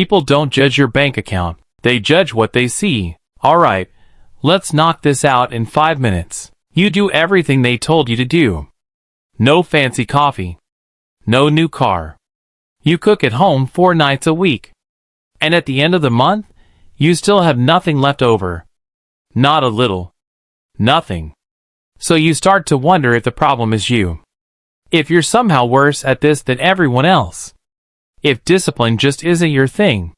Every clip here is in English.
People don't judge your bank account. They judge what they see. Alright, let's knock this out in 5 minutes. You do everything they told you to do. No fancy coffee. No new car. You cook at home 4 nights a week. And at the end of the month, you still have nothing left over. Not a little. Nothing. So you start to wonder if the problem is you. If you're somehow worse at this than everyone else. If discipline just isn't your thing.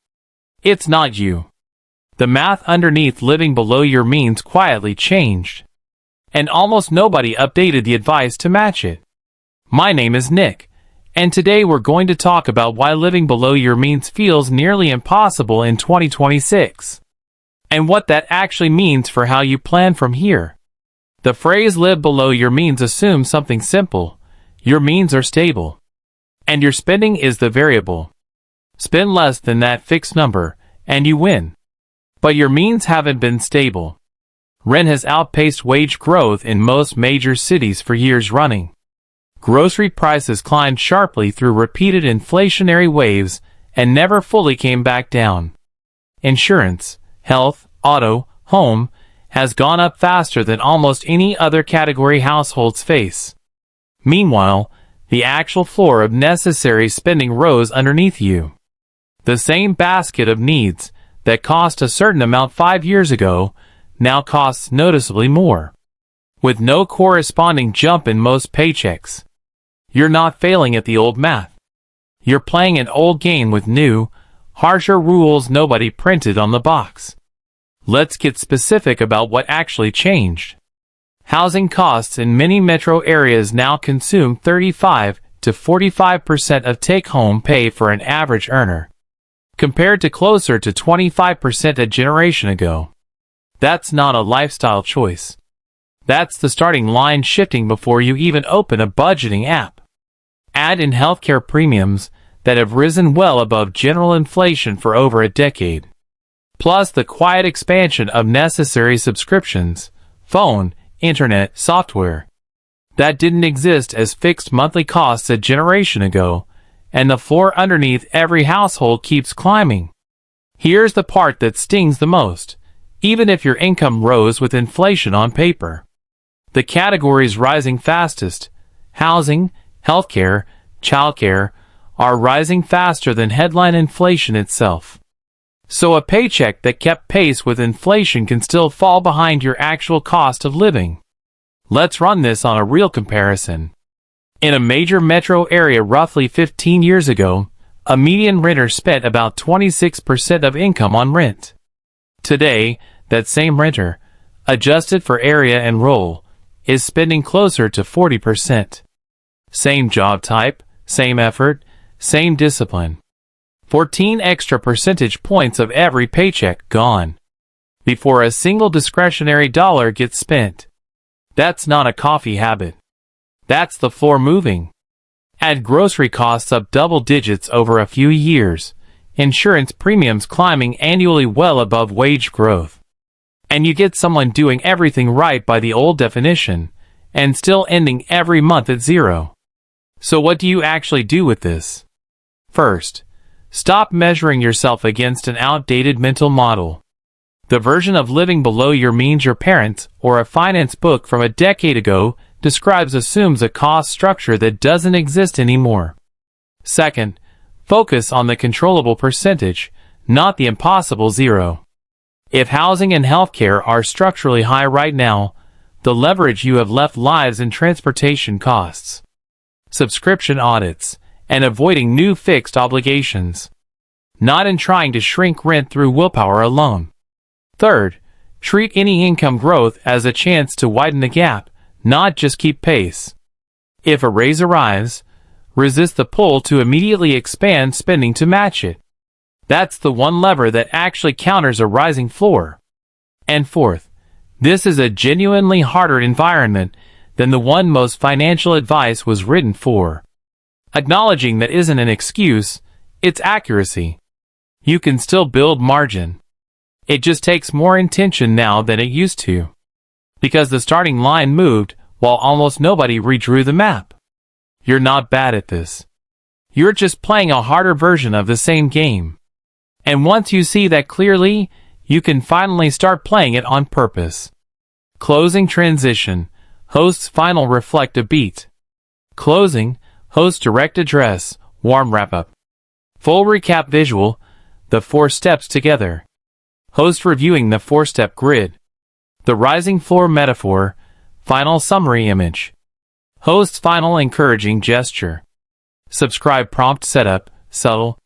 It's not you. The math underneath living below your means quietly changed. And almost nobody updated the advice to match it. My name is Nick, and today we're going to talk about why living below your means feels nearly impossible in 2026. And what that actually means for how you plan from here. The phrase live below your means assumes something simple. Your means are stable. And your spending is the variable. Spend less than that fixed number, and you win. But your means haven't been stable. Rent has outpaced wage growth in most major cities for years running. Grocery prices climbed sharply through repeated inflationary waves and never fully came back down. Insurance, health, auto, home, has gone up faster than almost any other category households face. Meanwhile, the actual floor of necessary spending rose underneath you. The same basket of needs that cost a certain amount 5 years ago now costs noticeably more, with no corresponding jump in most paychecks. You're not failing at the old math. You're playing an old game with new, harsher rules nobody printed on the box. Let's get specific about what actually changed. Housing costs in many metro areas now consume 35 to 45% of take-home pay for an average earner, compared to closer to 25% a generation ago. That's not a lifestyle choice. That's the starting line shifting before you even open a budgeting app. Add in healthcare premiums that have risen well above general inflation for over a decade. Plus the quiet expansion of necessary subscriptions, phone, internet, software, that didn't exist as fixed monthly costs a generation ago, and the floor underneath every household keeps climbing. Here's the part that stings the most, even if your income rose with inflation on paper. The categories rising fastest, housing, healthcare, childcare, are rising faster than headline inflation itself. So a paycheck that kept pace with inflation can still fall behind your actual cost of living. Let's run this on a real comparison. In a major metro area roughly 15 years ago, a median renter spent about 26% of income on rent. Today, that same renter, adjusted for area and role, is spending closer to 40%. Same job type, same effort, same discipline. 14 extra percentage points of every paycheck gone before a single discretionary dollar gets spent. That's not a coffee habit. That's the floor moving. Add grocery costs up double digits over a few years, insurance premiums climbing annually well above wage growth. And you get someone doing everything right by the old definition, and still ending every month at zero. So what do you actually do with this? First, stop measuring yourself against an outdated mental model. The version of living below your means your parents or a finance book from a decade ago describes assumes a cost structure that doesn't exist anymore. Second, focus on the controllable percentage, not the impossible zero. If housing and healthcare are structurally high right now, the leverage you have left lies in transportation costs, subscription audits, and avoiding new fixed obligations, not in trying to shrink rent through willpower alone. Third, treat any income growth as a chance to widen the gap, not just keep pace. If a raise arrives, resist the pull to immediately expand spending to match it. That's the one lever that actually counters a rising floor. And fourth, this is a genuinely harder environment than the one most financial advice was written for. Acknowledging that isn't an excuse, it's accuracy. You can still build margin. It just takes more intention now than it used to. Because the starting line moved while almost nobody redrew the map. You're not bad at this. You're just playing a harder version of the same game. And once you see that clearly, you can finally start playing it on purpose. Closing transition. Host's final reflective beat. Closing. Host direct address. Warm wrap-up. Full recap visual. The 4 steps together. Host reviewing the 4-step grid. The rising floor metaphor. Final summary image. Host's final encouraging gesture. Subscribe prompt setup. Subtle.